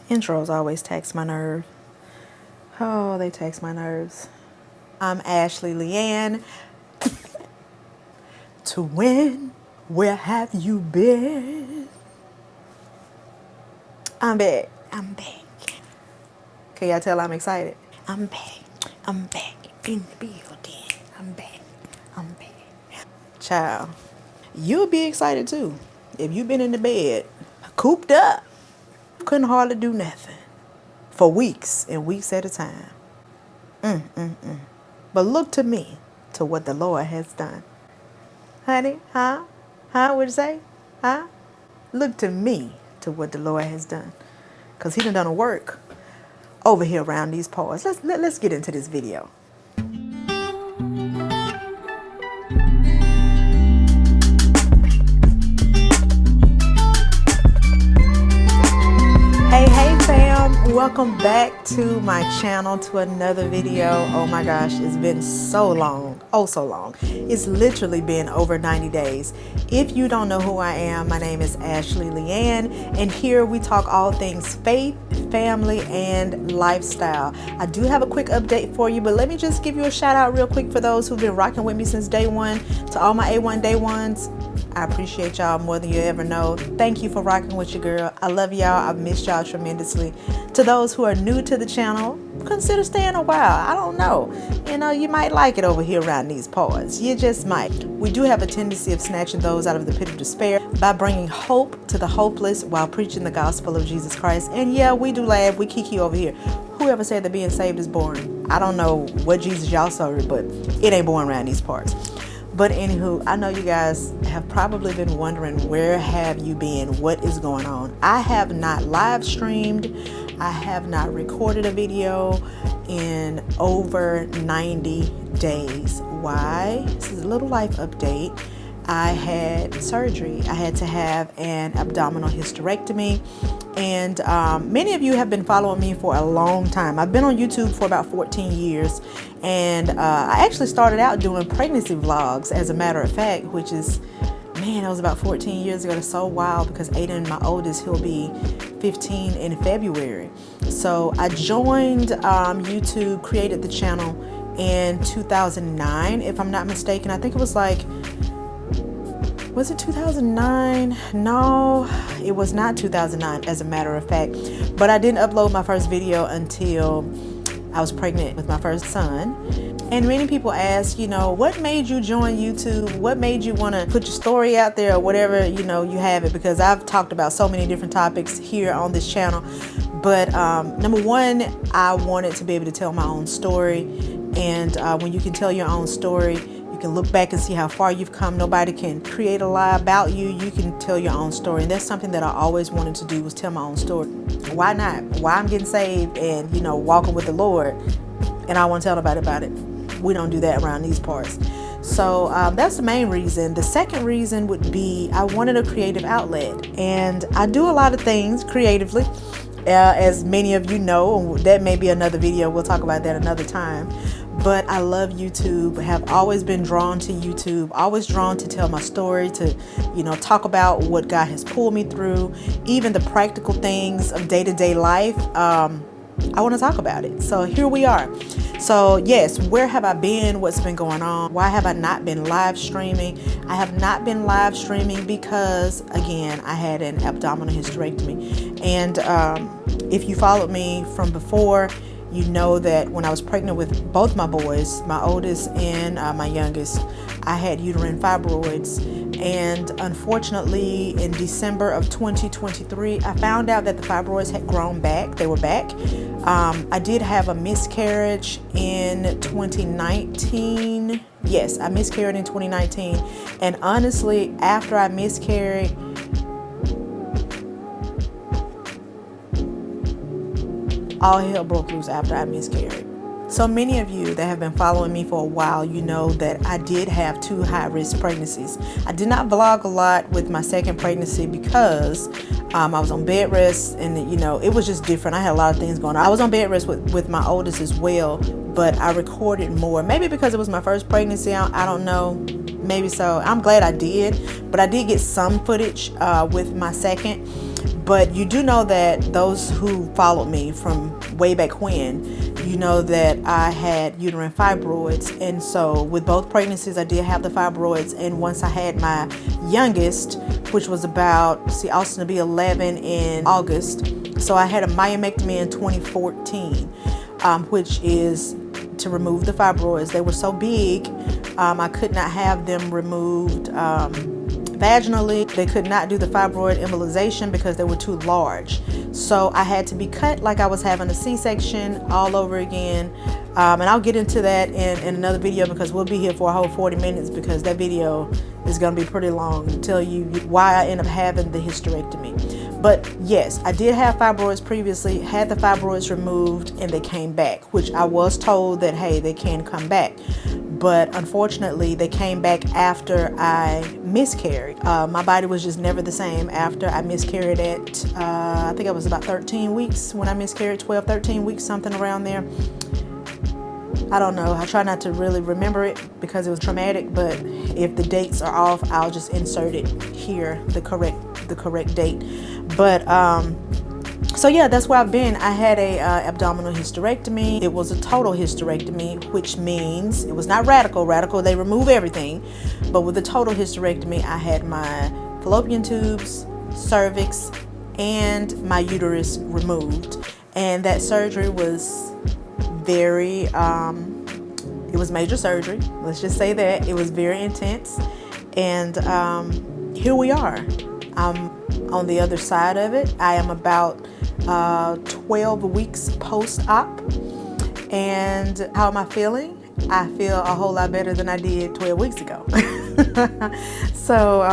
Intros always tax my nerve. Oh, they tax my nerves. I'm Ashley LeeAnn. To win, where have you been? I'm back. I'm back. Can y'all tell I'm excited? I'm back. I'm back in the building. I'm back. I'm back. Child, you'll be excited too if you've been in the bed, cooped up, couldn't hardly do nothing for weeks and weeks at a time. But look to me, to what the Lord has done. Honey, huh? What'd you say? Huh? Look to me, to what the Lord has done. Because he done a work over here around these parts. Let's get into this video. Hey fam, welcome back to my channel, to another video. Oh my gosh, it's been so long, oh so long. It's literally been over 90 days. If you don't know who I am, my name is Ashley LeeAnn, and here we talk all things faith, family, and lifestyle. I do have a quick update for you, but let me just give you a shout out real quick for those who've been rocking with me since day one. To all my A1 day ones, I appreciate y'all more than you ever know. Thank you for rocking with your girl. I love y'all. I've missed y'all tremendously. To those who are new to the channel, consider staying a while. I don't know. You know, you might like it over here around these parts. You just might. We do have a tendency of snatching those out of the pit of despair by bringing hope to the hopeless while preaching the gospel of Jesus Christ. And yeah, we do laugh. We kiki over here. Whoever said that being saved is boring? I don't know what Jesus y'all serve, but it ain't boring around these parts. But anywho, I know you guys have probably been wondering, where have you been? What is going on? I have not live streamed. I have not recorded a video in over 90 days. Why? This is a little life update. I had surgery. I had to have an abdominal hysterectomy. And many of you have been following me for a long time. I've been on YouTube for about 14 years. And I actually started out doing pregnancy vlogs, as a matter of fact, which is, man, that was about 14 years ago. That's so wild, because Aiden, my oldest, he'll be 15 in February. So I joined YouTube, created the channel in 2009, if I'm not mistaken. I think it was like, was it 2009? No, it was not 2009, as a matter of fact. But I didn't upload my first video until I was pregnant with my first son. And many people ask, you know, what made you join YouTube? What made you want to put your story out there, or whatever, you know, you have it? Because I've talked about so many different topics here on this channel. But number one, I wanted to be able to tell my own story. And when you can tell your own story, you can look back and see how far you've come. Nobody can create a lie about you. You can tell your own story. And that's something that I always wanted to do, was tell my own story. Why not? Why I'm getting saved and, you know, walking with the Lord, and I want to tell nobody about it. We don't do that around these parts. So that's the main reason. The second reason would be I wanted a creative outlet. And I do a lot of things creatively, as many of you know. That may be another video. We'll talk about that another time. But I love YouTube, have always been drawn to YouTube, always drawn to tell my story, to, you know, talk about what God has pulled me through, even the practical things of day-to-day life. I want to talk about it. So here we are. So yes, where have I been? What's been going on? Why have I not been live streaming? I have not been live streaming because, again, I had an abdominal hysterectomy. And if you followed me from before, you know that when I was pregnant with both my boys, my oldest and my youngest, I had uterine fibroids. And unfortunately, in December of 2023, I found out that the fibroids had grown back. They were back. I did have a miscarriage in 2019. Yes, I miscarried in 2019. And honestly, after I miscarried, all hell broke loose after I miscarried. So many of you that have been following me for a while, you know that I did have 2 high-risk pregnancies. I did not vlog a lot with my second pregnancy because I was on bed rest, and you know, it was just different. I had a lot of things going on. I was on bed rest with my oldest as well, but I recorded more. Maybe because it was my first pregnancy, I don't know. Maybe so. I'm glad I did, but I did get some footage with my second. But you do know that those who followed me from way back when, you know that I had uterine fibroids. And so with both pregnancies, I did have the fibroids. And once I had my youngest, which was about, Austin will be 11 in August. So I had a myomectomy in 2014, which is to remove the fibroids. They were so big, I could not have them removed vaginally. They could not do the fibroid embolization because they were too large. So I had to be cut like I was having a C-section all over again. And I'll get into that in another video, because we'll be here for a whole 40 minutes, because that video is going to be pretty long to tell you why I end up having the hysterectomy. But yes, I did have fibroids previously, had the fibroids removed, and they came back, which I was told that, hey, they can come back. But unfortunately, they came back after I miscarried. My body was just never the same after I miscarried at, I think I was about 13 weeks when I miscarried, 12, 13 weeks, something around there. I don't know. I try not to really remember it because it was traumatic, but if the dates are off, I'll just insert it here, the correct date. But so yeah, that's where I've been. I had a abdominal hysterectomy. It was a total hysterectomy, which means it was not radical. Radical, they remove everything. But with the total hysterectomy, I had my fallopian tubes, cervix, and my uterus removed. And that surgery was very, it was major surgery. Let's just say that. It was very intense. And here we are. I'm on the other side of it. I am about 12 weeks post-op. And how am I feeling? I feel a whole lot better than I did 12 weeks ago. So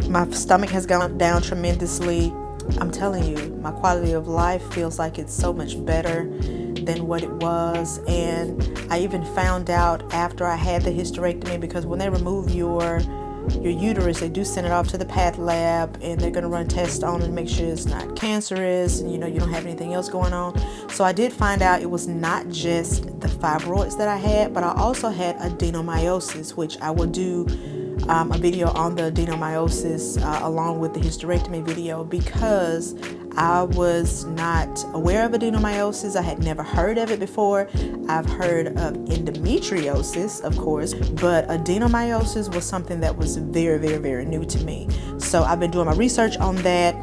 my stomach has gone down tremendously. I'm telling you, my quality of life feels like it's so much better than what it was. And I even found out after I had the hysterectomy, because when they remove your uterus, they do send it off to the path lab, and they're going to run tests on it and make sure it's not cancerous, and you don't have anything else going on. So I did find out it was not just the fibroids that I had, but I also had adenomyosis, which I will do a video on the adenomyosis along with the hysterectomy video, because I was not aware of adenomyosis. I had never heard of it before. I've heard of endometriosis, of course, but adenomyosis was something that was very, very, very new to me. So I've been doing my research on that.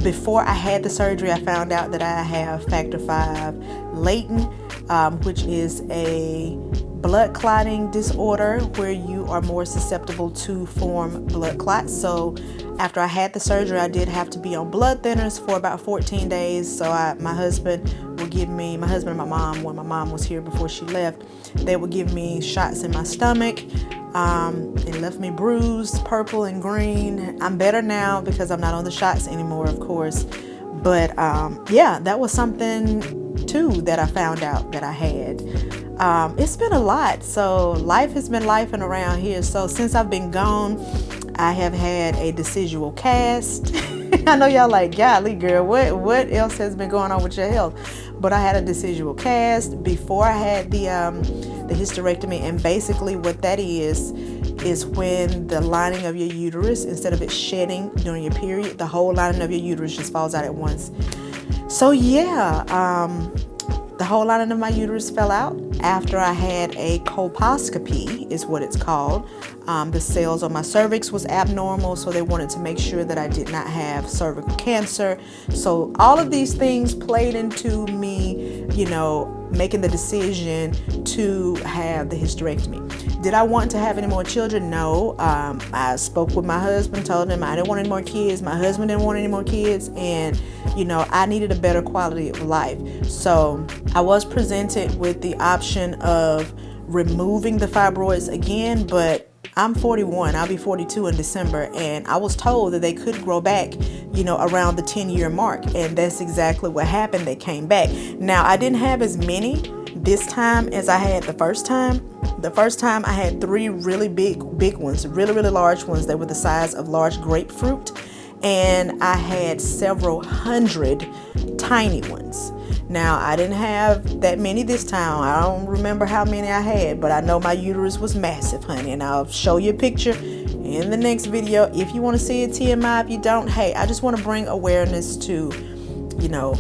Before I had the surgery, I found out that I have factor V latent, which is a blood clotting disorder where you are more susceptible to form blood clots. So after I had the surgery, I did have to be on blood thinners for about 14 days. So my husband and my mom, when my mom was here before she left, they would give me shots in my stomach. It left me bruised, purple and green. I'm better now because I'm not on the shots anymore, of course. But yeah, that was something too that I found out that I had. It's been a lot. So life has been lifing around here. So since I've been gone, I have had a decidual cast. I know y'all like, golly girl, what else has been going on with your health? But I had a decidual cast before I had the hysterectomy, and basically what that is when the lining of your uterus, instead of it shedding during your period, the whole lining of your uterus just falls out at once. So yeah, the whole lining of my uterus fell out after I had a colposcopy, is what it's called. The cells on my cervix was abnormal, so they wanted to make sure that I did not have cervical cancer. So all of these things played into me, making the decision to have the hysterectomy. Did I want to have any more children? No. I spoke with my husband, told him I didn't want any more kids. My husband didn't want any more kids, and I needed a better quality of life. So I was presented with the option of removing the fibroids again, but I'm 41, I'll be 42 in December, and I was told that they could grow back, around the 10-year mark, and that's exactly what happened. They came back. Now, I didn't have as many this time as I had the first time. The first time I had 3 really big ones, really, really large ones. They were the size of large grapefruit, and I had several hundred tiny ones. Now, I didn't have that many this time. I don't remember how many I had, but I know my uterus was massive, honey, and I'll show you a picture in in the next video. If you want to see a TMI, if you don't, hey, I just want to bring awareness to, you know,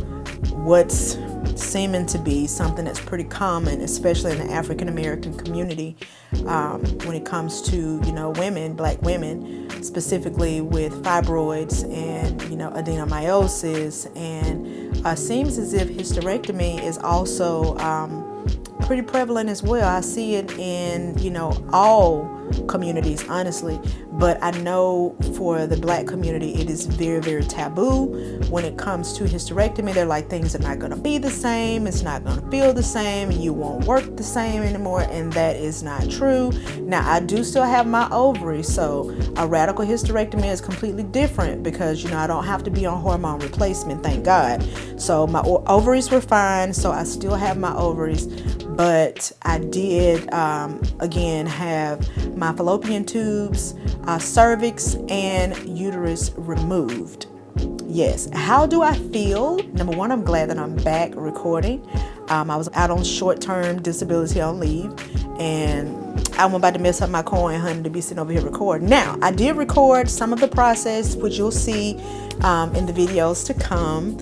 what's seeming to be something that's pretty common, especially in the African American community, when it comes to, you know, women, black women, specifically with fibroids and, you know, adenomyosis, and seems as if hysterectomy is also pretty prevalent as well. I see it in, you know, all communities, honestly, but I know for the black community it is very, very taboo when it comes to hysterectomy. They're like, things are not going to be the same, it's not going to feel the same, you won't work the same anymore, and that is not true. Now, I do still have my ovaries, so a radical hysterectomy is completely different because, you know, I don't have to be on hormone replacement, thank God. So my ovaries were fine, so I still have my ovaries, but I did again have my fallopian tubes, cervix, and uterus removed. Yes. How do I feel? Number one, I'm glad that I'm back recording. I was out on short-term disability on leave, and I'm about to mess up my coin, honey, to be sitting over here recording. Now, I did record some of the process, which you'll see in the videos to come,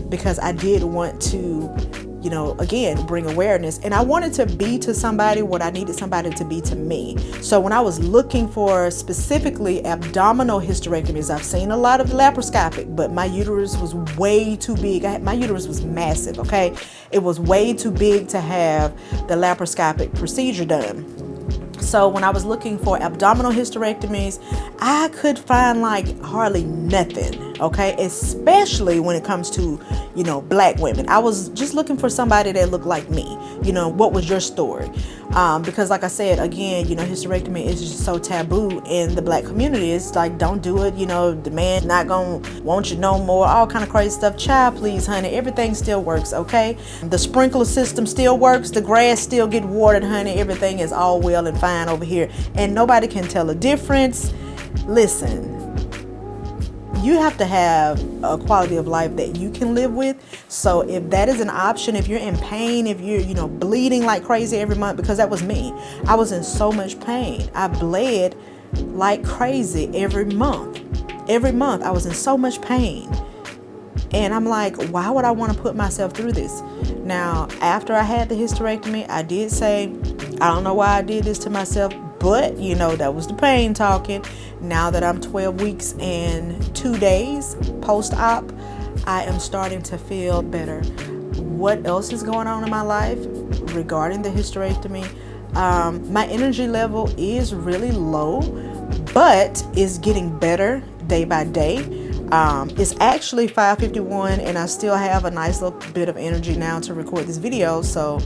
because I did want to, you know, again, bring awareness, and I wanted to be to somebody what I needed somebody to be to me. So when I was looking for specifically abdominal hysterectomies, I've seen a lot of the laparoscopic, but my uterus was way too big. My uterus was massive, okay? It was way too big to have the laparoscopic procedure done. So when I was looking for abdominal hysterectomies, I could find like hardly nothing, okay? Especially when it comes to, you know, black women. I was just looking for somebody that looked like me. You know, what was your story? Because like I said, again, you know, hysterectomy is just so taboo in the black community. It's like, don't do it. You know, the man not gonna want you no more, all kind of crazy stuff. Child, please, honey, everything still works, okay? The sprinkler system still works. The grass still get watered, honey. Everything is all well and fine over here, and nobody can tell a difference. Listen, you have to have a quality of life that you can live with. So if that is an option, if you're in pain, if you're, you know, bleeding like crazy every month, because that was me. I was in so much pain. I bled like crazy every month. Every month I was in so much pain. And I'm like, why would I want to put myself through this? Now, after I had the hysterectomy, I did say, I don't know why I did this to myself, but, you know, that was the pain talking. Now that I'm 12 weeks and 2 days post-op, I am starting to feel better. What else is going on in my life regarding the hysterectomy? My energy level is really low, but it's getting better day by day. It's actually 5:51, and I still have a nice little bit of energy now to record this video, so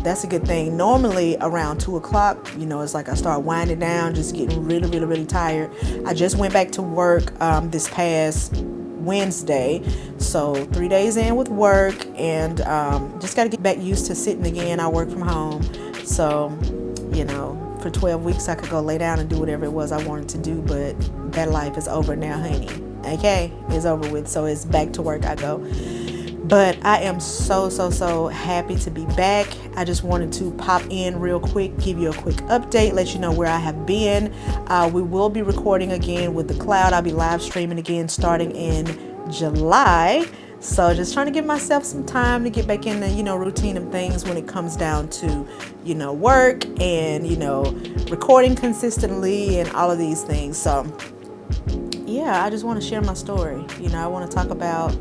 that's a good thing. Normally around 2 o'clock, you know, it's like I start winding down, just getting really, really, really tired. I just went back to work this past Wednesday, so 3 days in with work, and just got to get back used to sitting again. I work from home, so, you know, for 12 weeks I could go lay down and do whatever it was I wanted to do, but that life is over now, honey. Okay, it's over with, so it's back to work I go. But I am so happy to be back. I just wanted to pop in real quick, give you a quick update, let you know where I have been. We will be recording again with the cloud. I'll be live streaming again starting in July. So just trying to give myself some time to get back in the, you know, routine of things when it comes down to, you know, work and, you know, recording consistently and all of these things. So yeah, I just want to share my story. You know, I want to talk about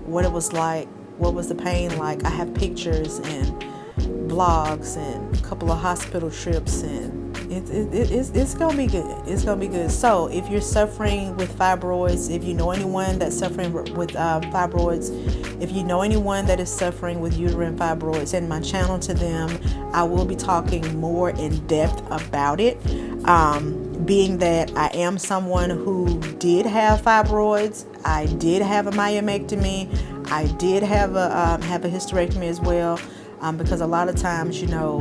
what it was like, what was the pain like. I have pictures and vlogs and a couple of hospital trips, and it's gonna be good. It's gonna be good. So if you're suffering with fibroids, if you know anyone that's suffering with fibroids, if you know anyone that is suffering with uterine fibroids, send my channel to them. I will be talking more in depth about it. Being that I am someone who did have fibroids, I did have a myomectomy, I did have a hysterectomy as well, because a lot of times, you know,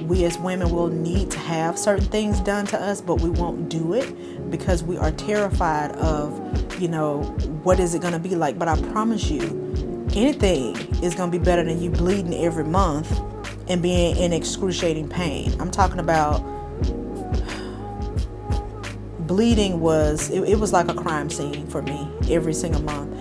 we as women will need to have certain things done to us, but we won't do it because we are terrified of, you know, what is it going to be like. But I promise you, anything is going to be better than you bleeding every month and being in excruciating pain. I'm talking about bleeding was, it was like a crime scene for me every single month.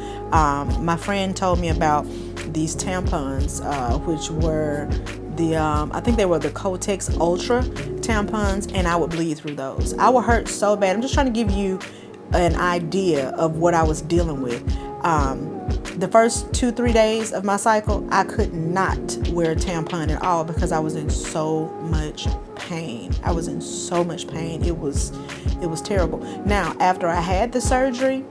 My friend told me about these tampons, which were the, I think they were the Godox Ultra tampons, and I would bleed through those. I would hurt so bad. I'm just trying to give you an idea of what I was dealing with. The first 2-3 days of my cycle, I could not wear a tampon at all because I was in so much pain. I was in so much pain. It was terrible. Now, after I had the surgery,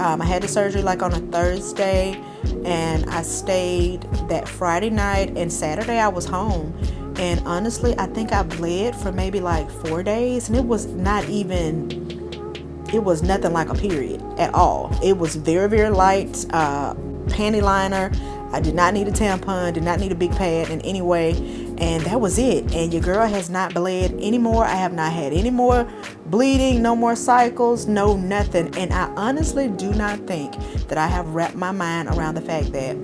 I had the surgery like on a Thursday, and I stayed that Friday night, and Saturday I was home. And honestly, I think I bled for maybe like 4 days, and it was nothing like a period at all. It was very, very light, panty liner. I did not need a tampon, did not need a big pad in any way, and that was it. And your girl has not bled anymore. I have not had any more bleeding, no more cycles, no nothing. And I honestly do not think that I have wrapped my mind around the fact that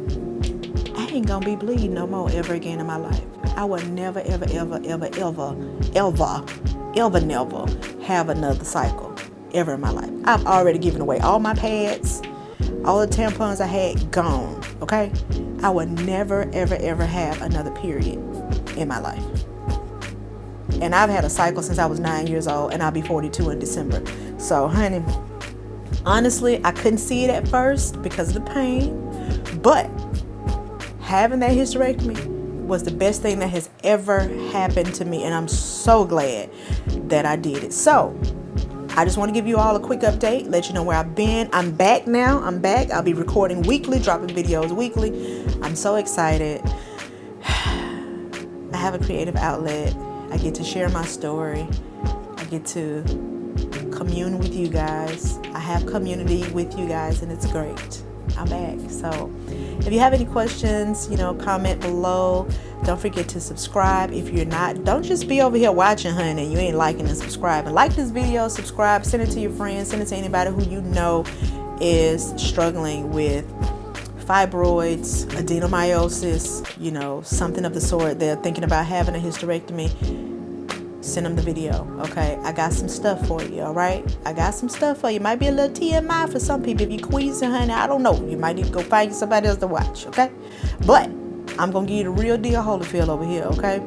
I ain't gonna be bleeding no more ever again in my life. I will never, ever, ever, ever, ever, ever, ever, never have another cycle ever in my life. I've already given away all my pads, all the tampons I had, gone, okay? I would never, ever, ever have another period in my life. And I've had a cycle since I was 9 years old, and I'll be 42 in December. So, honey, honestly, I couldn't see it at first because of the pain, but having that hysterectomy was the best thing that has ever happened to me, and I'm so glad that I did it. So, I just want to give you all a quick update, let you know where I've been. I'm back now. I'm back. I'll be recording weekly, dropping videos weekly. I'm so excited. I have a creative outlet. I get to share my story. I get to commune with you guys. I have community with you guys, and it's great. I'm back. So if you have any questions, comment below. Don't forget to subscribe. If you're not, don't just be over here watching, honey, and you ain't liking and subscribing. Like this video, subscribe, send it to your friends, send it to anybody who you know is struggling with fibroids, adenomyosis, something of the sort. They're thinking about having a hysterectomy. Send them the video, okay? I got some stuff for you, all right? I got some stuff for you. Might be a little TMI for some people. If you're queasy, honey, I don't know. You might need to go find somebody else to watch, okay? But I'm going to give you the real deal Holyfield over here, okay?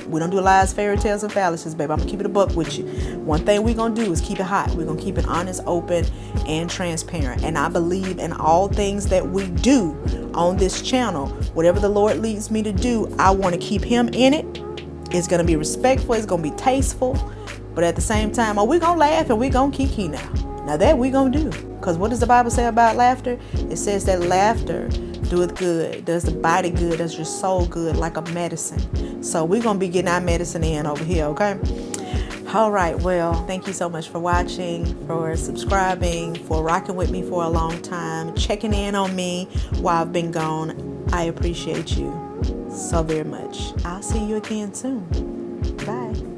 We don't do lies, fairy tales, and fallacies, baby. I'm going to keep it a buck with you. One thing we're going to do is keep it hot. We're going to keep it honest, open, and transparent. And I believe in all things that we do on this channel. Whatever the Lord leads me to do, I want to keep him in it. It's going to be respectful. It's going to be tasteful. But at the same time, we're going to laugh and we're going to kiki now. Now that we're going to do. Because what does the Bible say about laughter? It says that laughter doeth good, does the body good, does your soul good, like a medicine. So we're going to be getting our medicine in over here, okay? All right, well, thank you so much for watching, for subscribing, for rocking with me for a long time, checking in on me while I've been gone. I appreciate you so very much. I'll see you again soon. Bye.